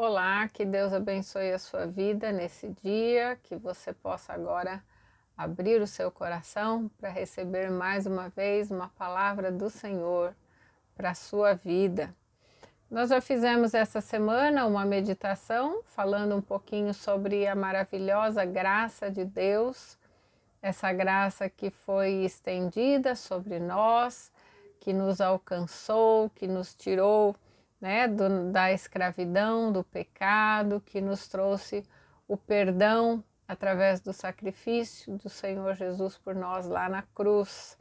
Olá, que Deus abençoe a sua vida nesse dia, que você possa agora abrir o seu coração para receber mais uma vez uma palavra do Senhor para a sua vida. Nós já fizemos essa semana uma meditação falando um pouquinho sobre a maravilhosa graça de Deus, essa graça que foi estendida sobre nós, que nos alcançou, que nos tirou, né, da escravidão, do pecado, que nos trouxe o perdão através do sacrifício do Senhor Jesus por nós lá na cruz.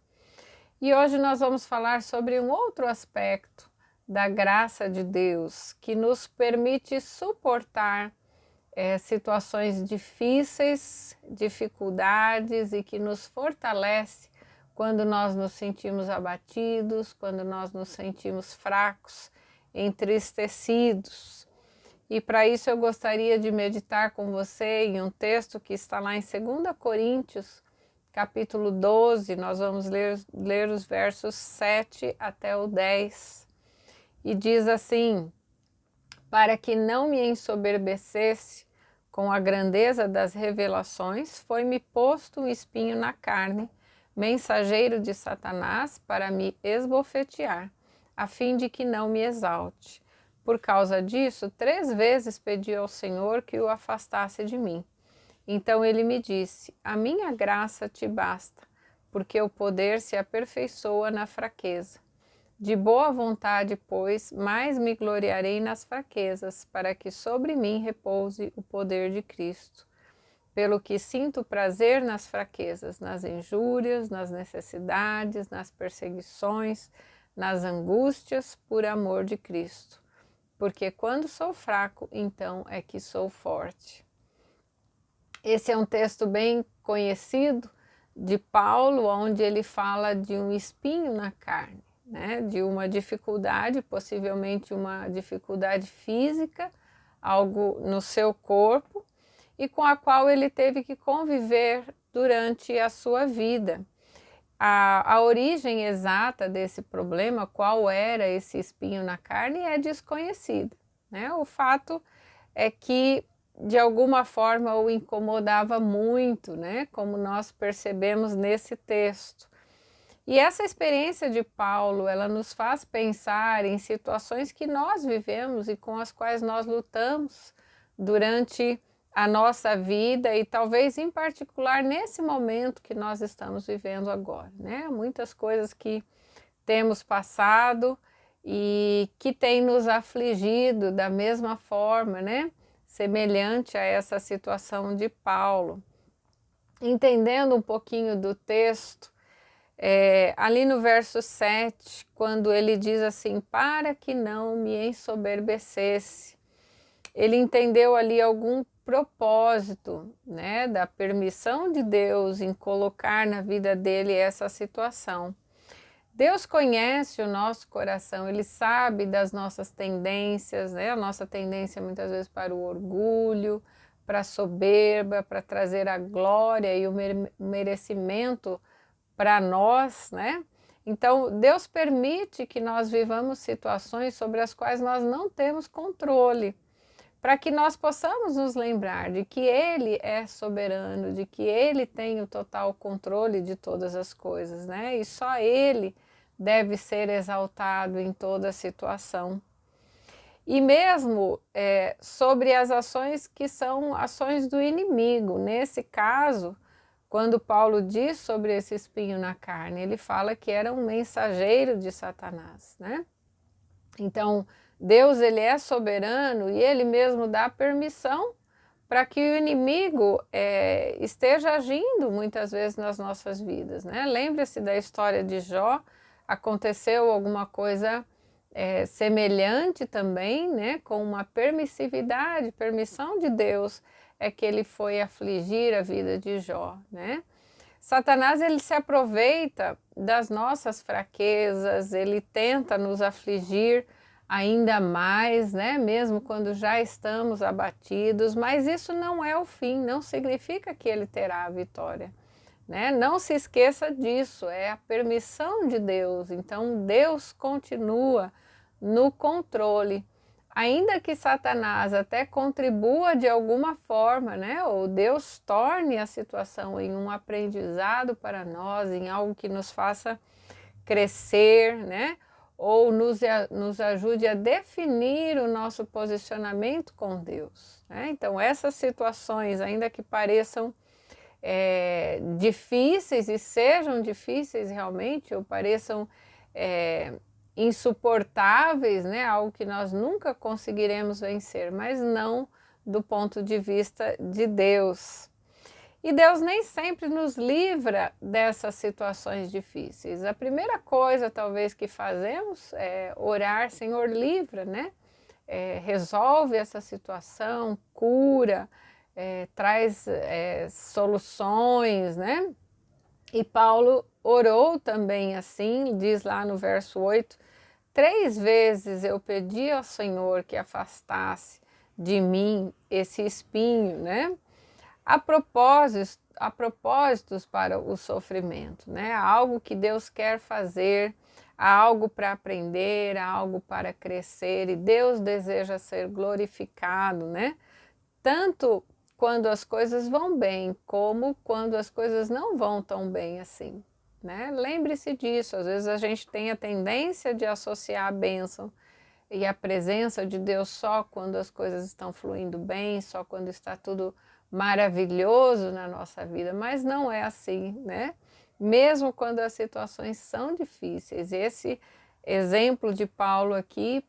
E hoje nós vamos falar sobre um outro aspecto da graça de Deus, que nos permite suportar situações difíceis, dificuldades, e que nos fortalece quando nós nos sentimos abatidos, quando nós nos sentimos fracos, entristecidos. E para isso eu gostaria de meditar com você em um texto que está lá em 2 Coríntios, capítulo 12, nós vamos ler os versos 7 até o 10. E diz assim: para que não me ensoberbecesse com a grandeza das revelações, foi-me posto um espinho na carne, mensageiro de Satanás, para me esbofetear, a fim de que não me exalte. Por causa disso, 3 vezes pedi ao Senhor que o afastasse de mim. Então ele me disse: a minha graça te basta, porque o poder se aperfeiçoa na fraqueza. De boa vontade, pois, mais me gloriarei nas fraquezas, para que sobre mim repouse o poder de Cristo. Pelo que sinto prazer nas fraquezas, nas injúrias, nas necessidades, nas perseguições, nas angústias, por amor de Cristo. Porque quando sou fraco, então é que sou forte. Esse é um texto bem conhecido de Paulo, onde ele fala de um espinho na carne, né? De uma dificuldade, possivelmente uma dificuldade física, algo no seu corpo, e com a qual ele teve que conviver durante a sua vida. A origem exata desse problema, qual era esse espinho na carne, é desconhecida, né? O fato é que de alguma forma o incomodava muito, né? Como nós percebemos nesse texto. E essa experiência de Paulo, ela nos faz pensar em situações que nós vivemos e com as quais nós lutamos durante a nossa vida, e talvez em particular nesse momento que nós estamos vivendo agora, né? Muitas coisas que temos passado e que têm nos afligido da mesma forma, né? Semelhante a essa situação de Paulo. Entendendo um pouquinho do texto, ali no verso 7, quando ele diz assim: para que não me ensoberbecesse, ele entendeu ali algum propósito, né, da permissão de Deus em colocar na vida dele essa situação. Deus conhece o nosso coração, Ele sabe das nossas tendências, né? A nossa tendência muitas vezes para o orgulho, para a soberba, para trazer a glória e o merecimento para nós, né? Então, Deus permite que nós vivamos situações sobre as quais nós não temos controle, para que nós possamos nos lembrar de que Ele é soberano, de que Ele tem o total controle de todas as coisas, né? E só Ele deve ser exaltado em toda situação. E mesmo sobre as ações que são ações do inimigo. Nesse caso, quando Paulo diz sobre esse espinho na carne, ele fala que era um mensageiro de Satanás, né? Então, Deus, ele é soberano e ele mesmo dá permissão para que o inimigo esteja agindo muitas vezes nas nossas vidas, né? Lembre-se da história de Jó, aconteceu alguma coisa semelhante também, né? Com uma permissividade, permissão de Deus, é que ele foi afligir a vida de Jó, né? Satanás, ele se aproveita das nossas fraquezas, ele tenta nos afligir ainda mais, né? Mesmo quando já estamos abatidos, mas isso não é o fim, não significa que ele terá a vitória, né? Não se esqueça disso, é a permissão de Deus. Então Deus continua no controle, ainda que Satanás até contribua de alguma forma, né, ou Deus torne a situação em um aprendizado para nós, em algo que nos faça crescer, né, ou nos ajude a definir o nosso posicionamento com Deus, né? Então essas situações, ainda que pareçam difíceis e sejam difíceis realmente, ou pareçam insuportáveis, né? Algo que nós nunca conseguiremos vencer, mas não do ponto de vista de Deus. E Deus nem sempre nos livra dessas situações difíceis. A primeira coisa, talvez, que fazemos é orar: Senhor, livra, né? Resolve essa situação, cura, traz soluções, né? E Paulo orou também assim, diz lá no verso 8, 3 vezes eu pedi ao Senhor que afastasse de mim esse espinho, né? A propósitos para o sofrimento, né? Há algo que Deus quer fazer, há algo para aprender, há algo para crescer, e Deus deseja ser glorificado, né? Tanto quando as coisas vão bem, como quando as coisas não vão tão bem assim, né? Lembre-se disso, às vezes a gente tem a tendência de associar a bênção e a presença de Deus só quando as coisas estão fluindo bem, só quando está tudo maravilhoso na nossa vida, mas não é assim, né? Mesmo quando as situações são difíceis. Esse exemplo de Paulo aqui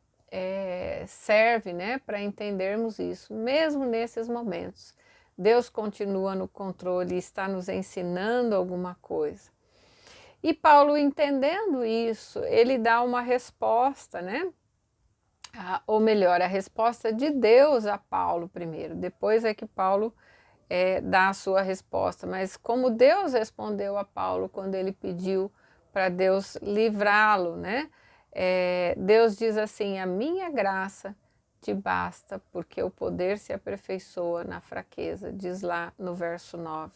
serve, né, para entendermos isso. Mesmo nesses momentos, Deus continua no controle e está nos ensinando alguma coisa. E Paulo, entendendo isso, ele dá uma resposta, né? Ou melhor, a resposta de Deus a Paulo primeiro, depois é que Paulo dá a sua resposta. Mas como Deus respondeu a Paulo quando ele pediu para Deus livrá-lo, né? Deus diz assim: a minha graça te basta, porque o poder se aperfeiçoa na fraqueza, diz lá no verso 9.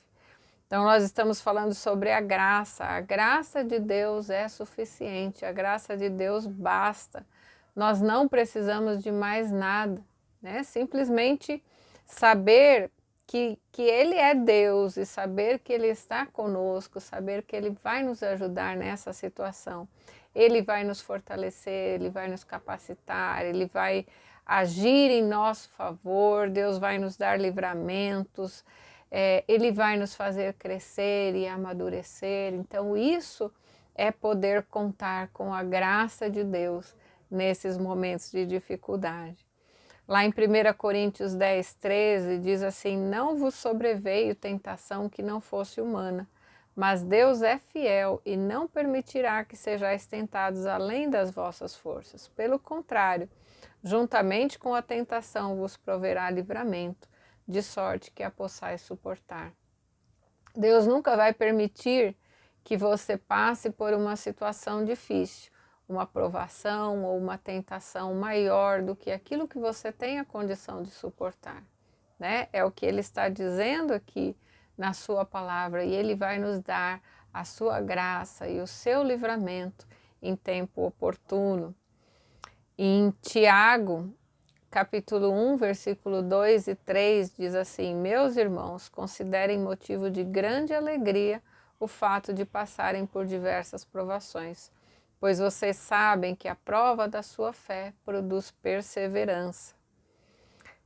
Então nós estamos falando sobre a graça de Deus é suficiente, a graça de Deus basta. Nós não precisamos de mais nada, né? Simplesmente saber que Ele é Deus e saber que Ele está conosco, saber que Ele vai nos ajudar nessa situação. Ele vai nos fortalecer, Ele vai nos capacitar, Ele vai agir em nosso favor, Deus vai nos dar livramentos, Ele vai nos fazer crescer e amadurecer. Então isso é poder contar com a graça de Deus nesses momentos de dificuldade. Lá em 1 Coríntios 10, 13, diz assim: não vos sobreveio tentação que não fosse humana, mas Deus é fiel e não permitirá que sejais tentados além das vossas forças. Pelo contrário, juntamente com a tentação vos proverá livramento, de sorte que a possais suportar. Deus nunca vai permitir que você passe por uma situação difícil, uma provação ou uma tentação maior do que aquilo que você tem a condição de suportar, né? É o que Ele está dizendo aqui na sua palavra, e Ele vai nos dar a sua graça e o seu livramento em tempo oportuno. Em Tiago, capítulo 1, versículo 2 e 3, diz assim: meus irmãos, considerem motivo de grande alegria o fato de passarem por diversas provações, pois vocês sabem que a prova da sua fé produz perseverança.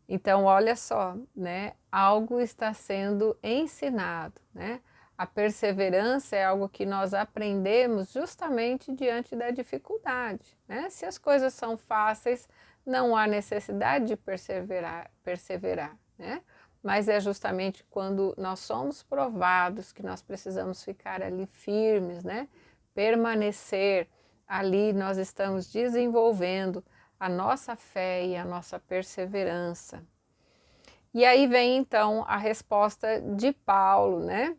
Então, olha só, né? Algo está sendo ensinado, né? A perseverança é algo que nós aprendemos justamente diante da dificuldade, né? Se as coisas são fáceis, não há necessidade de perseverar, né? Mas é justamente quando nós somos provados que nós precisamos ficar ali firmes, né? Permanecer ali, nós estamos desenvolvendo a nossa fé e a nossa perseverança. E aí vem então a resposta de Paulo, né?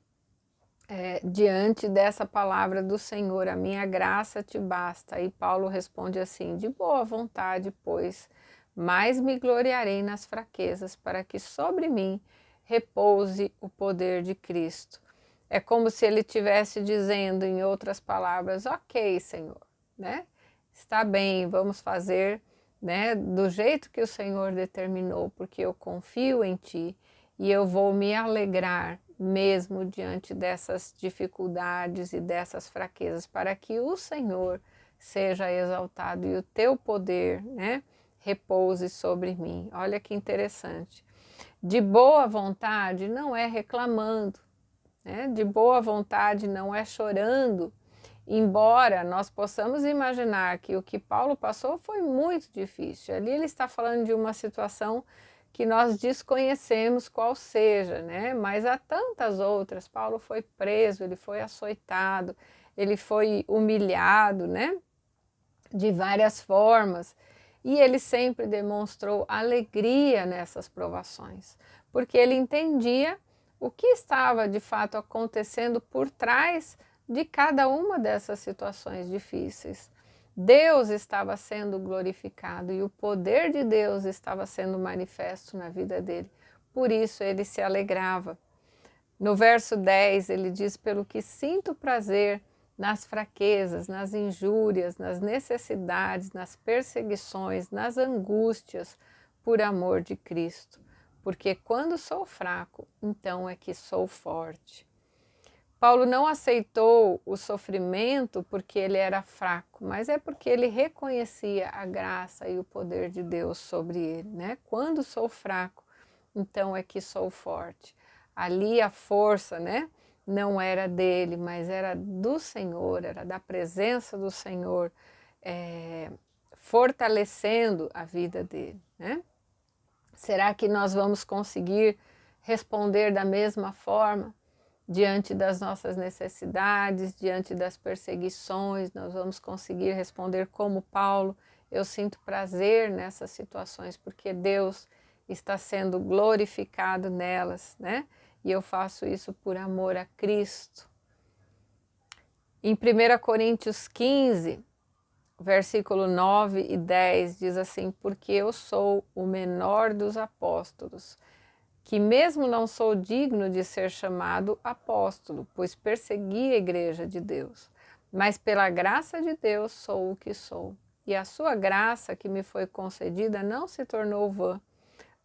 Diante dessa palavra do Senhor: a minha graça te basta. E Paulo responde assim: de boa vontade, pois, mais me gloriarei nas fraquezas, para que sobre mim repouse o poder de Cristo. É como se ele estivesse dizendo, em outras palavras: ok, Senhor, né? Está bem, vamos fazer né, do jeito que o Senhor determinou, porque eu confio em Ti e eu vou me alegrar mesmo diante dessas dificuldades e dessas fraquezas, para que o Senhor seja exaltado e o Teu poder, né, repouse sobre mim. Olha que interessante. De boa vontade não é reclamando, né? De boa vontade não é chorando, embora nós possamos imaginar que o que Paulo passou foi muito difícil. Ali ele está falando de uma situação que nós desconhecemos qual seja, né? Mas há tantas outras. Paulo foi preso, ele foi açoitado, ele foi humilhado, né? De várias formas. E ele sempre demonstrou alegria nessas provações, porque ele entendia o que estava de fato acontecendo por trás de cada uma dessas situações difíceis. Deus estava sendo glorificado e o poder de Deus estava sendo manifesto na vida dele. Por isso ele se alegrava. No verso 10 ele diz: pelo que sinto prazer nas fraquezas, nas injúrias, nas necessidades, nas perseguições, nas angústias, por amor de Cristo. Porque quando sou fraco, então é que sou forte. Paulo não aceitou o sofrimento porque ele era fraco, mas é porque ele reconhecia a graça e o poder de Deus sobre ele, né? Quando sou fraco, então é que sou forte. Ali a força, né, não era dele, mas era do Senhor, era da presença do Senhor, fortalecendo a vida dele, né? Será que nós vamos conseguir responder da mesma forma? Diante das nossas necessidades, diante das perseguições, nós vamos conseguir responder como Paulo: eu sinto prazer nessas situações, porque Deus está sendo glorificado nelas, né? E eu faço isso por amor a Cristo. Em 1 Coríntios 15, versículo 9 e 10, diz assim: porque eu sou o menor dos apóstolos, que mesmo não sou digno de ser chamado apóstolo, pois persegui a igreja de Deus, mas pela graça de Deus sou o que sou. E a sua graça que me foi concedida não se tornou vã.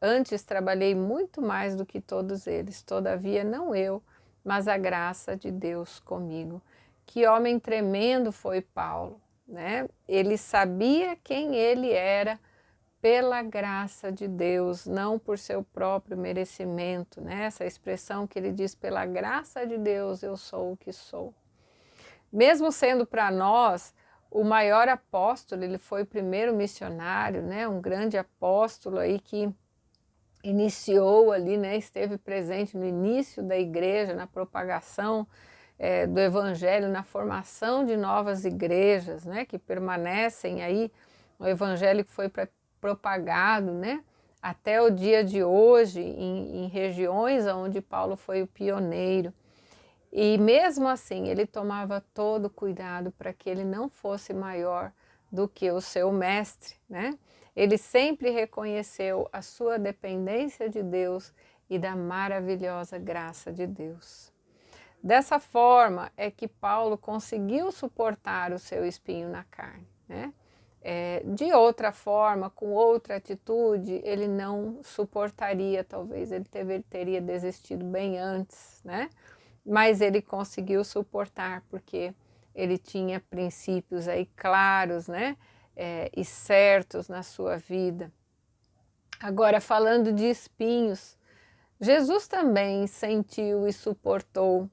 Antes trabalhei muito mais do que todos eles, todavia não eu, mas a graça de Deus comigo. Que homem tremendo foi Paulo, né? Ele sabia quem ele era, pela graça de Deus, não por seu próprio merecimento, né? Essa expressão que ele diz: pela graça de Deus eu sou o que sou. Mesmo sendo para nós o maior apóstolo, ele foi o primeiro missionário, né? Um grande apóstolo aí que iniciou ali, né? Esteve presente no início da igreja, na propagação do evangelho, na formação de novas igrejas, né? Que permanecem aí, o evangelho que foi propagado, né, até o dia de hoje em regiões onde Paulo foi o pioneiro. E mesmo assim ele tomava todo cuidado para que ele não fosse maior do que o seu mestre, né? Ele sempre reconheceu a sua dependência de Deus e da maravilhosa graça de Deus. Dessa forma é que Paulo conseguiu suportar o seu espinho na carne, né? De outra forma, com outra atitude, ele não suportaria, talvez ele teria desistido bem antes, né? Mas ele conseguiu suportar porque ele tinha princípios aí claros, né? E certos na sua vida. Agora, falando de espinhos, Jesus também sentiu e suportou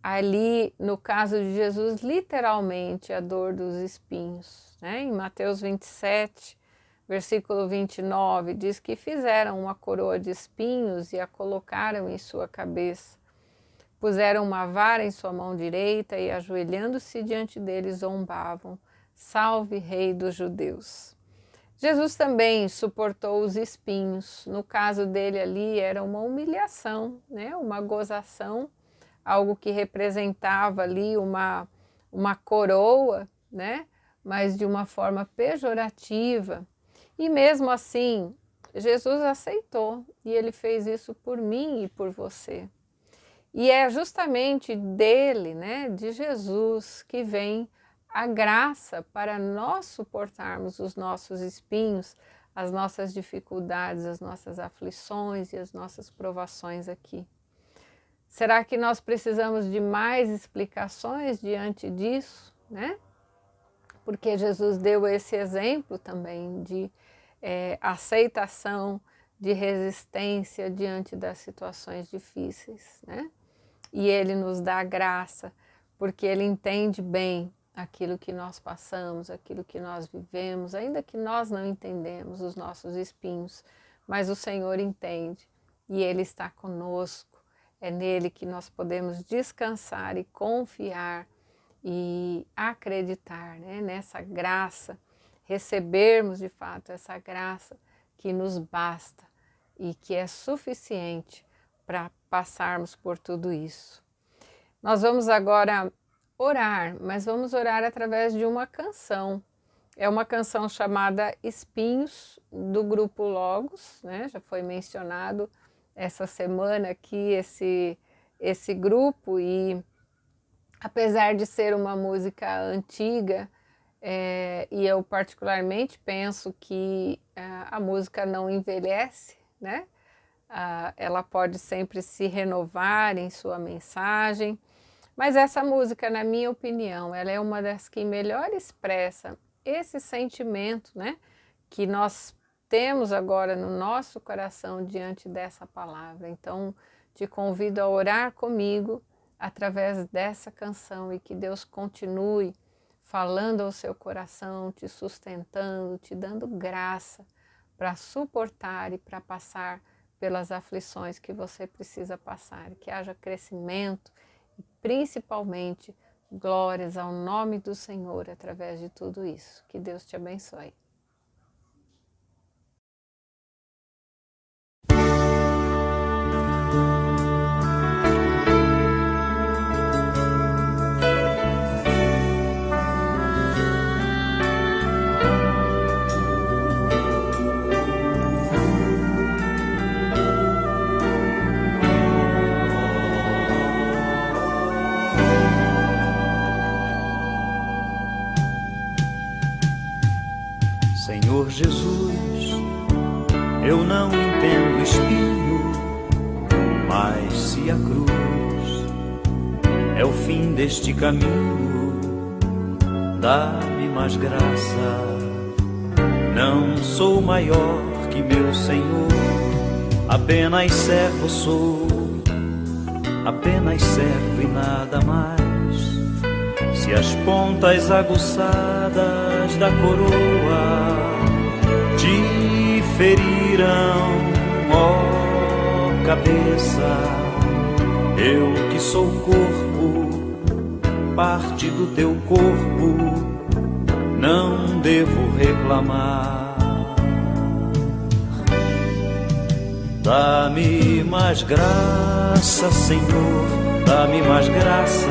ali, no caso de Jesus, literalmente a dor dos espinhos, né? Em Mateus 27, versículo 29, diz que fizeram uma coroa de espinhos e a colocaram em sua cabeça. Puseram uma vara em sua mão direita e, ajoelhando-se diante dele, zombavam: salve, Rei dos Judeus. Jesus também suportou os espinhos. No caso dele ali era uma humilhação, né? Uma gozação, algo que representava ali uma coroa, né? Mas de uma forma pejorativa. E mesmo assim, Jesus aceitou e ele fez isso por mim e por você. E é justamente dele, né, de Jesus, que vem a graça para nós suportarmos os nossos espinhos, as nossas dificuldades, as nossas aflições e as nossas provações aqui. Será que nós precisamos de mais explicações diante disso, né? Porque Jesus deu esse exemplo também de aceitação, de resistência diante das situações difíceis, né? E Ele nos dá graça, porque Ele entende bem aquilo que nós passamos, aquilo que nós vivemos, ainda que nós não entendemos os nossos espinhos, mas o Senhor entende e Ele está conosco. É nele que nós podemos descansar e confiar e acreditar, né, nessa graça, recebermos de fato essa graça que nos basta e que é suficiente para passarmos por tudo isso. Nós vamos agora orar, mas vamos orar através de uma canção. É uma canção chamada Espinhos, do grupo Logos, né? Já foi mencionado essa semana aqui esse grupo, e apesar de ser uma música antiga, e eu particularmente penso que a música não envelhece, né? Ela pode sempre se renovar em sua mensagem, mas essa música, na minha opinião, ela é uma das que melhor expressa esse sentimento, né, que nós temos agora no nosso coração diante dessa palavra. Então, te convido a orar comigo através dessa canção e que Deus continue falando ao seu coração, te sustentando, te dando graça para suportar e para passar pelas aflições que você precisa passar, que haja crescimento e principalmente glórias ao nome do Senhor através de tudo isso. Que Deus te abençoe. Senhor Jesus, eu não entendo espinho, mas se a cruz é o fim deste caminho, dá-me mais graça. Não sou maior que meu Senhor, apenas servo sou, apenas servo e nada mais. Se as pontas aguçadas da coroa te feriram, ó cabeça, eu que sou corpo, parte do teu corpo, não devo reclamar. Dá-me mais graça, Senhor, dá-me mais graça.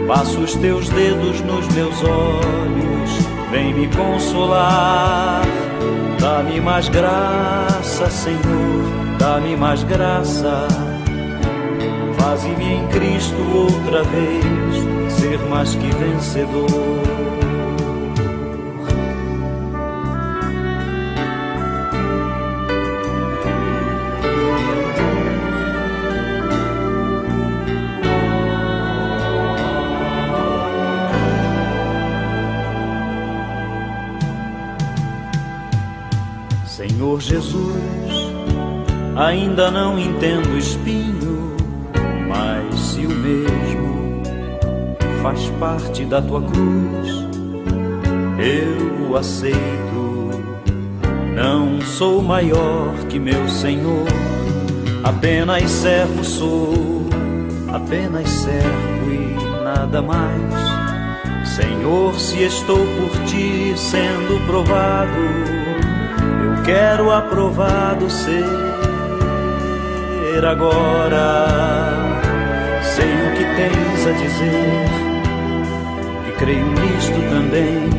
Passa os teus dedos nos meus olhos, vem me consolar. Dá-me mais graça, Senhor, dá-me mais graça. Faze-me em Cristo outra vez ser mais que vencedor. Senhor Jesus, ainda não entendo espinho, mas se o mesmo faz parte da tua cruz, eu o aceito. Não sou maior que meu Senhor, apenas servo sou, apenas servo e nada mais. Senhor, se estou por ti sendo provado, quero aprovado ser agora. Sei o que tens a dizer e creio nisto também,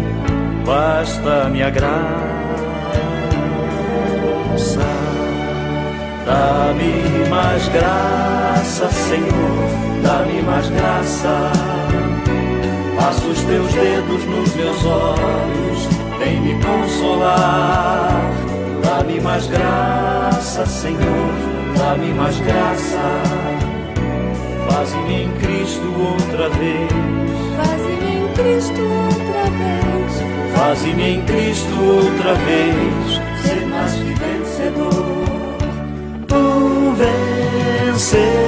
basta-me a graça. Dá-me mais graça, Senhor, dá-me mais graça. Passa os teus dedos nos meus olhos, vem me consolar. Dá-me mais graça, Senhor, dá-me mais graça. Faze-me em Cristo outra vez. Faze-me em Cristo outra vez. Faze-me em Cristo outra vez, ser mais que vencedor. Tu vencedor.